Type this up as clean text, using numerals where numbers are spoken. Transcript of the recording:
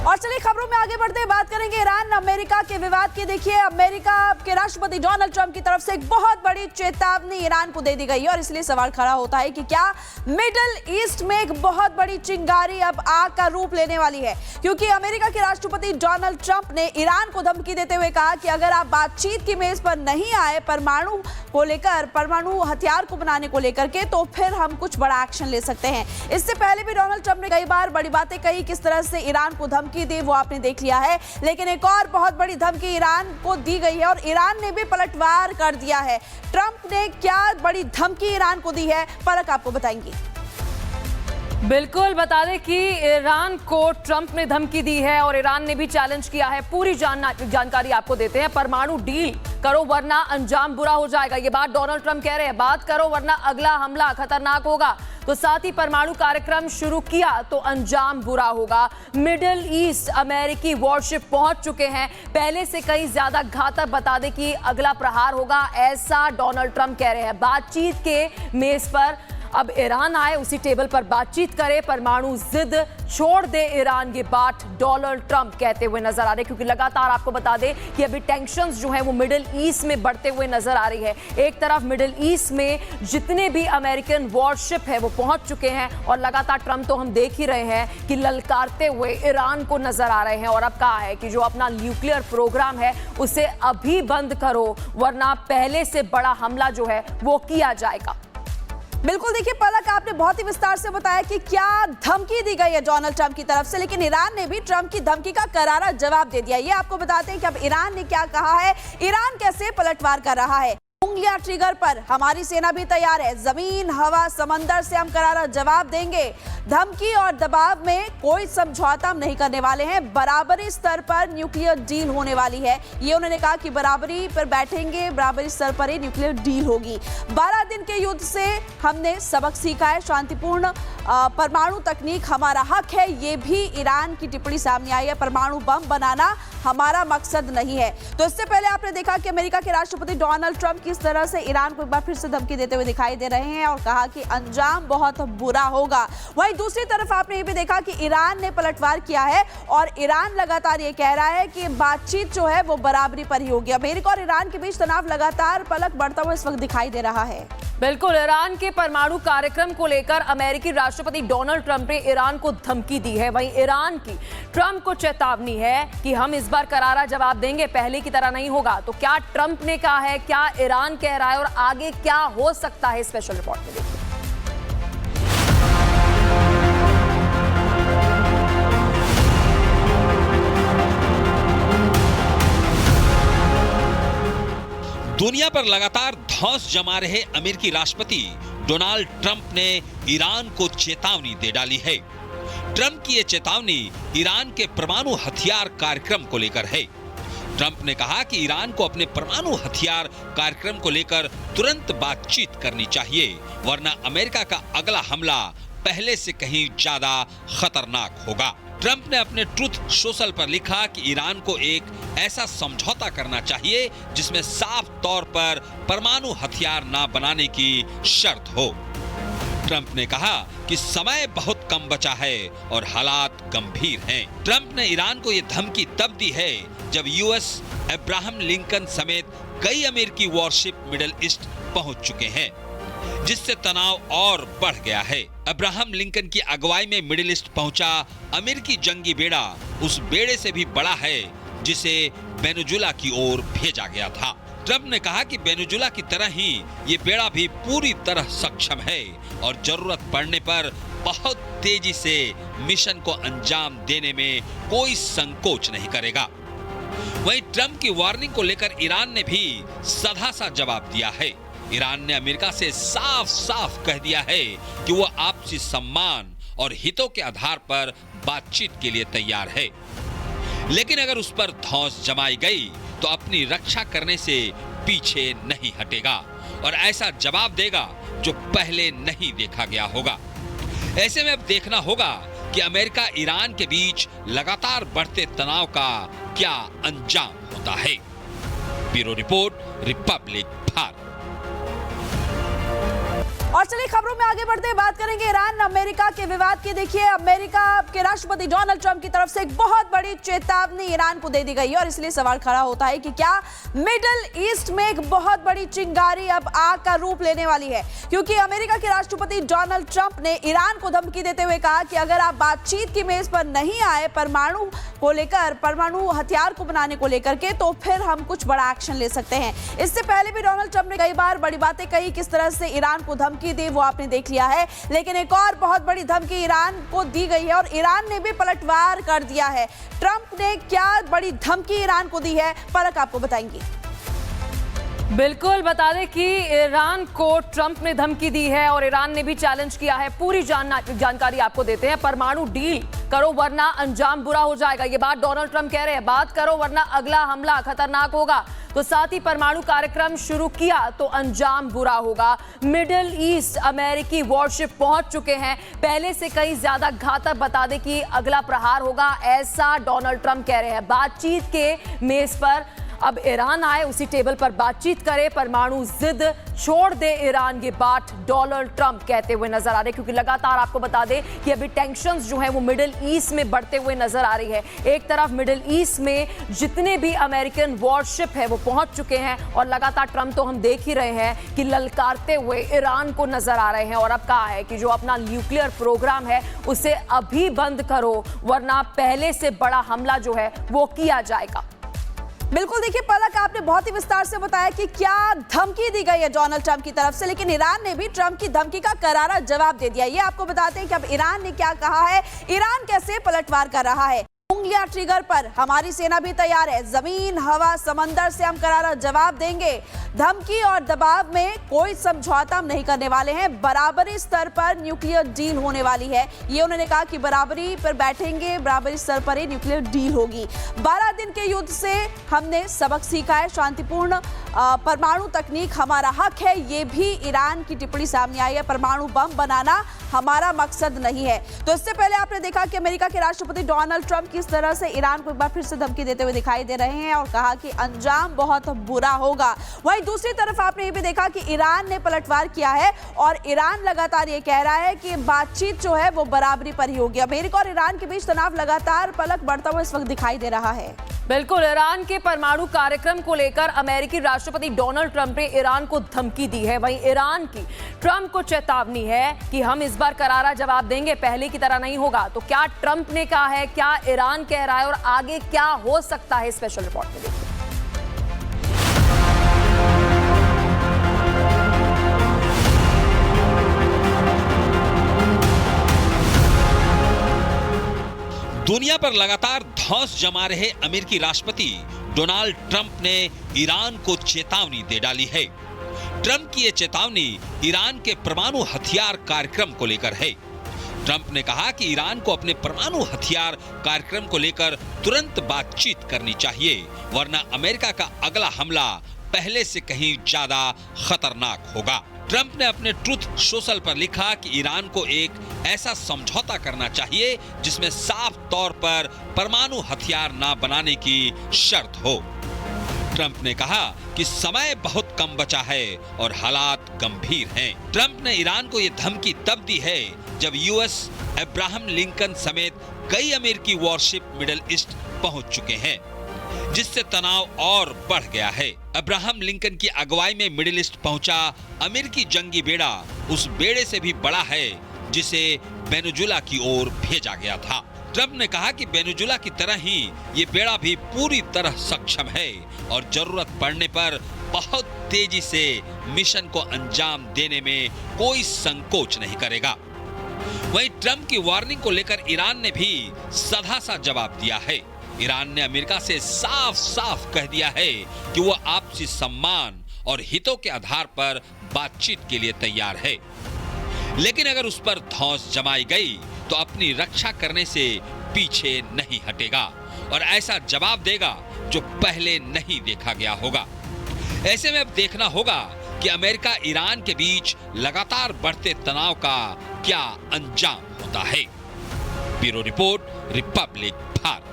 और चलिए खबरों में आगे बढ़ते बात करेंगे ईरान अमेरिका के विवाद की। देखिए, अमेरिका के राष्ट्रपति डोनाल्ड ट्रंप की तरफ से एक बहुत बड़ी चेतावनी ईरान को दे दी गई है और इसलिए सवाल खड़ा होता है कि क्या मिडिल ईस्ट में एक बहुत बड़ी चिंगारी अब आग का रूप लेने वाली है, क्योंकि अमेरिका के राष्ट्रपति डोनाल्ड ट्रंप ने ईरान को धमकी देते हुए कहा कि अगर आप बातचीत की मेज पर नहीं आए परमाणु को लेकर, परमाणु हथियार को बनाने को लेकर के, तो फिर हम कुछ बड़ा एक्शन ले सकते हैं। इससे पहले भी डोनाल्ड ट्रंप ने कई बार बड़ी बातें कही, किस तरह से ईरान को धमकी दी वो आपने देख लिया है, लेकिन एक और बहुत बड़ी धमकी ईरान को दी गई है और ईरान ने भी पलटवार कर दिया है। ट्रंप ने क्या बड़ी धमकी ईरान को दी है, परख आपको बताएंगी। बिल्कुल बता दें कि ईरान को ट्रंप ने धमकी दी है और ईरान ने भी चैलेंज किया है। पूरी जानकारी आपको देते हैं। परमाणु डील करो वरना अंजाम बुरा हो जाएगा, ये बात डोनाल्ड ट्रंप कह रहे हैं। बात करो वरना अगला हमला खतरनाक होगा। तो साथ ही परमाणु कार्यक्रम शुरू किया तो अंजाम बुरा होगा। मिडिल ईस्ट अमेरिकी वॉरशिप पहुंच चुके हैं। पहले से कहीं ज्यादा घातक बता दें कि अगला प्रहार होगा, ऐसा डोनाल्ड ट्रंप कह रहे हैं। बातचीत के मेज पर अब ईरान आए, उसी टेबल पर बातचीत करे, परमाणु जिद छोड़ दे ईरान, ये बात डोनाल्ड ट्रंप कहते हुए नजर आ रहे हैं, क्योंकि लगातार आपको बता दें कि अभी टेंशंस जो हैं वो मिडिल ईस्ट में बढ़ते हुए नजर आ रही है। एक तरफ मिडिल ईस्ट में जितने भी अमेरिकन वॉरशिप है वो पहुंच चुके हैं और लगातार ट्रंप तो हम देख ही रहे हैं कि ललकारते हुए ईरान को नजर आ रहे हैं और अब कहा है कि जो अपना न्यूक्लियर प्रोग्राम है उसे अभी बंद करो वरना पहले से बड़ा हमला जो है वो किया जाएगा। बिल्कुल, देखिए पलक, आपने बहुत ही विस्तार से बताया कि क्या धमकी दी गई है डोनाल्ड ट्रंप की तरफ से, लेकिन ईरान ने भी ट्रंप की धमकी का करारा जवाब दे दिया। ये आपको बताते हैं कि अब ईरान ने क्या कहा है, ईरान कैसे पलटवार कर रहा है। उंगलियां ट्रिगर पर, हमारी सेना भी तैयार है, जमीन हवा समंदर से हम करारा जवाब देंगे। धमकी और दबाव में कोई समझौता हम नहीं करने वाले हैं। बराबरी स्तर पर न्यूक्लियर डील होने वाली है, ये उन्होंने कहा कि बराबरी पर बैठेंगे, बराबरी स्तर पर ही न्यूक्लियर डील होगी। 12 दिन के युद्ध से हमने सबक सीखा है, शांतिपूर्ण परमाणु तकनीक हमारा हक है, ये भी ईरान की टिप्पणी सामने आई है। परमाणु बम बनाना हमारा मकसद नहीं है। तो इससे पहले आपने देखा कि अमेरिका के राष्ट्रपति डोनाल्ड ट्रंप किस तरह से ईरान को एक बार फिर से धमकी देते हुए दिखाई दे रहे हैं और कहा कि अंजाम बहुत बुरा होगा। वहीं दूसरी तरफ आपने ये भी देखा कि ईरान ने पलटवार किया है और ईरान लगातार ये कह रहा है कि बातचीत जो है वो बराबरी पर ही होगी। अमेरिका और ईरान के बीच तनाव लगातार पलक बढ़ता हुआ इस वक्त दिखाई दे रहा है। बिल्कुल, ईरान के परमाणु कार्यक्रम को लेकर अमेरिकी राष्ट्रपति डोनाल्ड ट्रंप ने ईरान को धमकी दी है। वहीं ईरान की ट्रंप को चेतावनी है कि हम इस बार करारा जवाब देंगे, पहले की तरह नहीं होगा। तो क्या ट्रंप ने कहा है, क्या ईरान कह रहा है और आगे क्या हो सकता है, स्पेशल रिपोर्ट में देखिए। दुनिया पर लगातार धौंस जमा रहे अमेरिकी राष्ट्रपति डोनाल्ड ट्रंप ने ईरान को चेतावनी दे डाली है। ट्रंप की यह चेतावनी ईरान के परमाणु हथियार कार्यक्रम को लेकर है। ट्रंप ने कहा कि ईरान को अपने परमाणु हथियार कार्यक्रम को लेकर तुरंत बातचीत करनी चाहिए, वरना अमेरिका का अगला हमला पहले से कहीं ज्यादा खतरनाक होगा। ट्रंप ने अपने ट्रुथ सोशल पर लिखा कि ईरान को एक ऐसा समझौता करना चाहिए जिसमें साफ तौर पर परमाणु हथियार ना बनाने की शर्त हो। ट्रंप ने कहा कि समय बहुत कम बचा है और हालात गंभीर हैं। ट्रंप ने ईरान को यह धमकी तब दी है जब यूएस अब्राहम लिंकन समेत कई अमेरिकी वॉरशिप मिडिल ईस्ट पहुंच चुके हैं, जिससे तनाव और बढ़ गया है। अब्राहम लिंकन की अगुवाई में मिडिल ईस्ट पहुंचा अमेरिकी जंगी बेड़ा उस बेड़े से भी बड़ा है जिसे वेनेजुला की ओर भेजा गया था। ट्रंप ने कहा कि वेनेजुला की तरह ही ये बेड़ा भी पूरी तरह सक्षम है और जरूरत पड़ने पर बहुत तेजी से मिशन को अंजाम देने में कोई संकोच नहीं करेगा। वहीं ट्रंप की वार्निंग को लेकर ईरान ने भी सधा सा जवाब दिया है। ईरान ने अमेरिका से साफ साफ कह दिया है कि वो आपसी सम्मान और हितों के आधार पर बातचीत के लिए तैयार है, लेकिन अगर उस पर धौंस जमाई गई तो अपनी रक्षा करने से पीछे नहीं हटेगा और ऐसा जवाब देगा जो पहले नहीं देखा गया होगा। ऐसे में अब देखना होगा कि अमेरिका ईरान के बीच लगातार बढ़ते तनाव का क्या अंजाम होता है। Bureau report, Republic Bharat. और चलिए खबरों में आगे बढ़ते हैं, बात करेंगे ईरान अमेरिका के विवाद की। देखिए, अमेरिका के राष्ट्रपति डोनाल्ड ट्रंप की तरफ से एक बहुत बड़ी चेतावनी ईरान को दे दी गई है और इसलिए सवाल खड़ा होता है कि क्या मिडिल ईस्ट में एक बहुत बड़ी चिंगारी अब आग का रूप लेने वाली है, क्योंकि अमेरिका के राष्ट्रपति डोनाल्ड ट्रंप ने ईरान को धमकी देते हुए कहा कि अगर आप बातचीत की मेज पर नहीं आए परमाणु को लेकर, परमाणु हथियार को बनाने को लेकर के, तो फिर हम कुछ बड़ा एक्शन ले सकते हैं। इससे पहले भी डोनाल्ड ट्रंप ने कई बार बड़ी बातें कही, किस तरह से ईरान को धमकी दी वो आपने देख लिया है, लेकिन एक और बहुत बड़ी धमकी ईरान को दी गई है और ईरान ने भी पलटवार कर दिया है। ट्रंप ने क्या बड़ी धमकी ईरान को दी है, परख आपको बताएंगे। बिल्कुल, बता दें कि ईरान को ट्रंप ने धमकी दी है और ईरान ने भी चैलेंज किया है। पूरी जानकारी आपको देते हैं। परमाणु डील करो वरना अंजाम बुरा हो जाएगा, ये बात डोनाल्ड ट्रंप कह रहे हैं। बात करो वरना अगला हमला खतरनाक होगा। तो साथ ही परमाणु कार्यक्रम शुरू किया तो अंजाम बुरा होगा। मिडिल ईस्ट अमेरिकी वॉरशिप पहुंच चुके हैं। पहले से कहीं ज्यादा घातक बता दें कि अगला प्रहार होगा, ऐसा डोनाल्ड ट्रंप कह रहे हैं। बातचीत के मेज पर अब ईरान आए, उसी टेबल पर बातचीत करे, परमाणु जिद छोड़ दे ईरान, ये बात डोनाल्ड ट्रंप कहते हुए नजर आ रहे हैं, क्योंकि लगातार आपको बता दें कि अभी टेंशंस जो है वो मिडिल ईस्ट में बढ़ते हुए नजर आ रही है। एक तरफ मिडिल ईस्ट में जितने भी अमेरिकन वॉरशिप है वो पहुंच चुके हैं और लगातार ट्रंप तो हम देख ही रहे हैं कि ललकारते हुए ईरान को नजर आ रहे हैं और अब कहा है कि जो अपना न्यूक्लियर प्रोग्राम है उसे अभी बंद करो वरना पहले से बड़ा हमला जो है वो किया जाएगा। बिल्कुल, देखिए पलक, आपने बहुत ही विस्तार से बताया कि क्या धमकी दी गई है डोनाल्ड ट्रंप की तरफ से, लेकिन ईरान ने भी ट्रंप की धमकी का करारा जवाब दे दिया। ये आपको बताते हैं कि अब ईरान ने क्या कहा है, ईरान कैसे पलटवार कर रहा है। उंगलियां ट्रिगर पर, हमारी सेना भी तैयार है, जमीन हवा समंदर से हम करारा जवाब देंगे। धमकी और दबाव में कोई समझौता हम नहीं करने वाले हैं। बराबरी स्तर पर न्यूक्लियर डील होने वाली है, ये उन्होंने कहा कि बराबरी पर बैठेंगे, बराबरी स्तर पर ही न्यूक्लियर डील होगी। 12 दिन के युद्ध से हमने सबक सीखा है, शांतिपूर्ण परमाणु तकनीक हमारा हक है, ये भी ईरान की टिप्पणी सामने आई है। परमाणु बम बनाना हमारा मकसद नहीं है। तो इससे पहले आपने देखा कि अमेरिका के राष्ट्रपति डोनाल्ड ट्रंप किस तरह से ईरान को एक बार फिर से धमकी देते हुए दिखाई दे रहे हैं और कहा कि अंजाम बहुत बुरा होगा। वहीं दूसरी तरफ आपने ये भी देखा कि ईरान ने पलटवार किया है और ईरान लगातार ये कह रहा है कि बातचीत जो है वो बराबरी पर ही होगी। अमेरिका और ईरान के बीच तनाव लगातार पलक बढ़ता हुआ इस वक्त दिखाई दे रहा है। बिल्कुल, ईरान के परमाणु कार्यक्रम को लेकर अमेरिकी राष्ट्रपति डोनाल्ड ट्रंप ने ईरान को धमकी दी है। वहीं ईरान की ट्रंप को चेतावनी है कि हम इस बार करारा जवाब देंगे, पहले की तरह नहीं होगा। तो क्या ट्रंप ने कहा है, क्या ईरान कह रहा है और आगे क्या हो सकता है, स्पेशल रिपोर्ट में देखिए। दुनिया पर लगातार धौंस जमा रहे अमेरिकी राष्ट्रपति डोनाल्ड ट्रंप ने ईरान को चेतावनी दे डाली है। ट्रंप की यह चेतावनी ईरान के परमाणु हथियार कार्यक्रम को लेकर है। ट्रंप ने कहा कि ईरान को अपने परमाणु हथियार कार्यक्रम को लेकर तुरंत बातचीत करनी चाहिए, वरना अमेरिका का अगला हमला पहले से कहीं ज्यादा खतरनाक होगा। ट्रंप ने अपने ट्रूथ सोशल पर लिखा कि ईरान को एक ऐसा समझौता करना चाहिए जिसमें साफ तौर पर परमाणु हथियार ना बनाने की शर्त हो। ट्रंप ने कहा कि समय बहुत कम बचा है और हालात गंभीर हैं। ट्रंप ने ईरान को यह धमकी तब दी है जब यूएस अब्राहम लिंकन समेत कई अमेरिकी वॉरशिप मिडिल ईस्ट पहुंच चुके हैं, जिससे तनाव और बढ़ गया है। अब्राहम लिंकन की अगुवाई में मिडिल ईस्ट पहुंचा अमेरिकी जंगी बेड़ा उस बेड़े से भी बड़ा है जिसे वेनेजुएला की ओर भेजा गया था। ट्रंप ने कहा कि वेनेजुएला की तरह ही ये बेड़ा भी पूरी तरह सक्षम है और जरूरत पड़ने पर बहुत तेजी से मिशन को अंजाम देने में कोई संकोच नहीं करेगा। वहीं ट्रंप की वार्निंग को लेकर ईरान ने भी सधा सा जवाब दिया है। ईरान ने अमेरिका से साफ साफ कह दिया है कि वो आपसी सम्मान और हितों के आधार पर बातचीत के लिए तैयार है, लेकिन अगर उस पर धौंस जमाई गई तो अपनी रक्षा करने से पीछे नहीं हटेगा और ऐसा जवाब देगा जो पहले नहीं देखा गया होगा। ऐसे में अब देखना होगा कि अमेरिका ईरान के बीच लगातार बढ़ते तनाव का क्या अंजाम होता है। Bureau report, Republic Bharat.